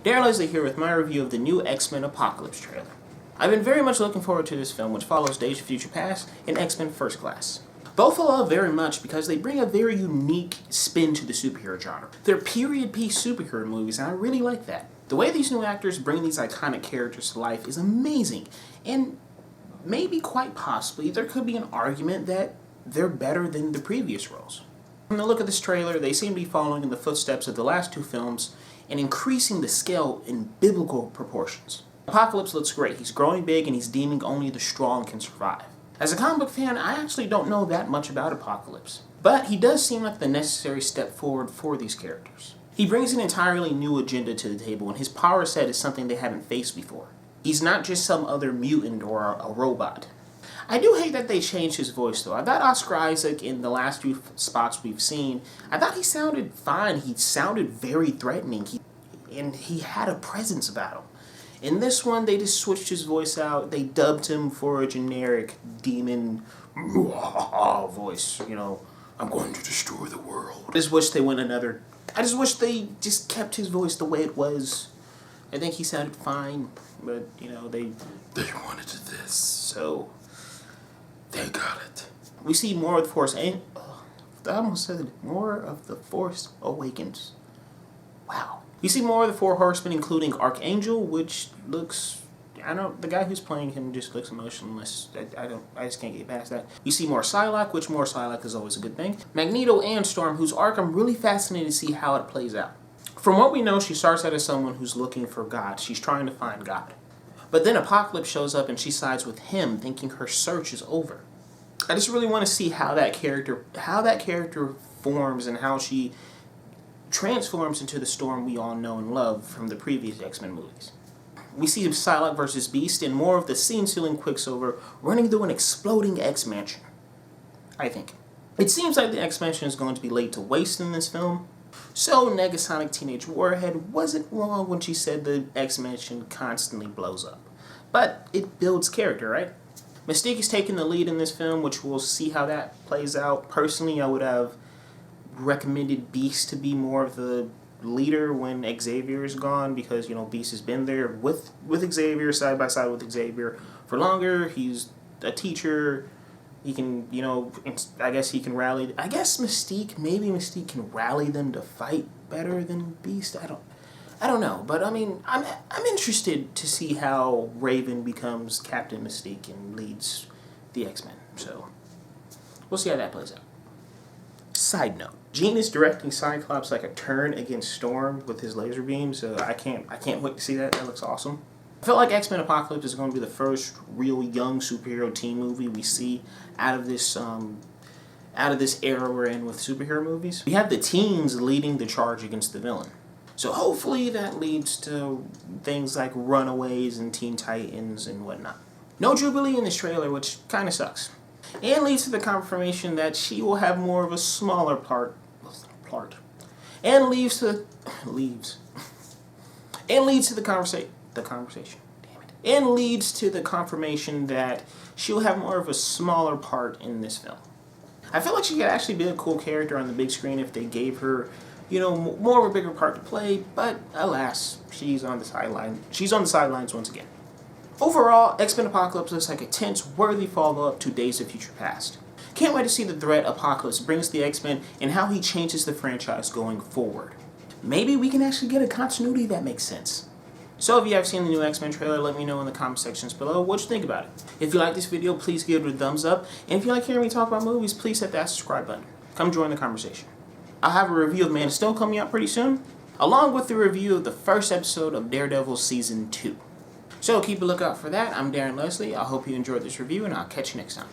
Darren Leslie here with my review of the new X-Men Apocalypse trailer. I've been very much looking forward to this film, which follows Days of Future Past and X-Men First Class. Both I love very much because they bring a very unique spin to the superhero genre. They're period piece superhero movies, and I really like that. The way these new actors bring these iconic characters to life is amazing, and maybe quite possibly there could be an argument that they're better than the previous roles. From the look of this trailer, they seem to be following in the footsteps of the last two films and increasing the scale in biblical proportions. Apocalypse looks great. He's growing big and he's deeming only the strong can survive. As a comic book fan, I actually don't know that much about Apocalypse, but he does seem like the necessary step forward for these characters. He brings an entirely new agenda to the table, and his power set is something they haven't faced before. He's not just some other mutant or a robot. I do hate that they changed his voice, though. I thought Oscar Isaac, in the last few spots we've seen, I thought he sounded fine. He sounded very threatening, and he had a presence about him. In this one, they just switched his voice out. They dubbed him for a generic demon voice. You know, I'm going to destroy the world. I just wish they just kept his voice the way it was. I think he sounded fine, but, you know, they wanted this, so they got it. We see more of the Force, and I almost said it, more of the Force Awakens. Wow. You see more of the Four Horsemen, including Archangel, which looks, the guy who's playing him just looks emotionless. I just can't get past that. You see more Psylocke, which more Psylocke is always a good thing. Magneto and Storm, whose arc I'm really fascinated to see how it plays out. From what we know, she starts out as someone who's looking for God. She's trying to find God. But then Apocalypse shows up and she sides with him, thinking her search is over. I just really want to see how that character forms and how she transforms into the Storm we all know and love from the previous X-Men movies. We see Psylocke versus Beast and more of the scene-stealing Quicksilver running through an exploding X-Mansion, I think. It seems like the X-Mansion is going to be laid to waste in this film, so Negasonic Teenage Warhead wasn't wrong when she said the X-Mansion constantly blows up. But it builds character, right? Mystique is taking the lead in this film, which we'll see how that plays out. Personally, I would have recommended Beast to be more of the leader when Xavier is gone, because, you know, Beast has been there with Xavier, side by side with Xavier for longer. He's a teacher. He can, you know, I guess he can rally. I guess maybe Mystique can rally them to fight better than Beast. I don't know, but I mean, I'm interested to see how Raven becomes Captain Mystique and leads the X-Men. So we'll see how that plays out. Side note: Jean is directing Cyclops like a turn against Storm with his laser beam, so I can't wait to see that. That looks awesome. I feel like X-Men Apocalypse is going to be the first real young superhero teen movie we see out of this era we're in with superhero movies. We have the teens leading the charge against the villain. So hopefully that leads to things like Runaways and Teen Titans and whatnot. No Jubilee in this trailer, which kind of sucks. And leads to the confirmation that she will have more of a smaller part. And leads to the conversation. Damn it. And leads to the confirmation that she'll have more of a smaller part in this film. I feel like she could actually be a cool character on the big screen if they gave her, you know, more of a bigger part to play, but alas, she's on the sideline. She's on the sidelines once again. Overall, X-Men Apocalypse looks like a tense, worthy follow-up to Days of Future Past. Can't wait to see the threat Apocalypse brings to the X-Men and how he changes the franchise going forward. Maybe we can actually get a continuity that makes sense. So if you have seen the new X-Men trailer, let me know in the comment sections below what you think about it. If you like this video, please give it a thumbs up. And if you like hearing me talk about movies, please hit that subscribe button. Come join the conversation. I'll have a review of Man of Steel coming out pretty soon, along with the review of the first episode of Daredevil Season 2. So keep a lookout for that. I'm Darren Leslie. I hope you enjoyed this review, and I'll catch you next time.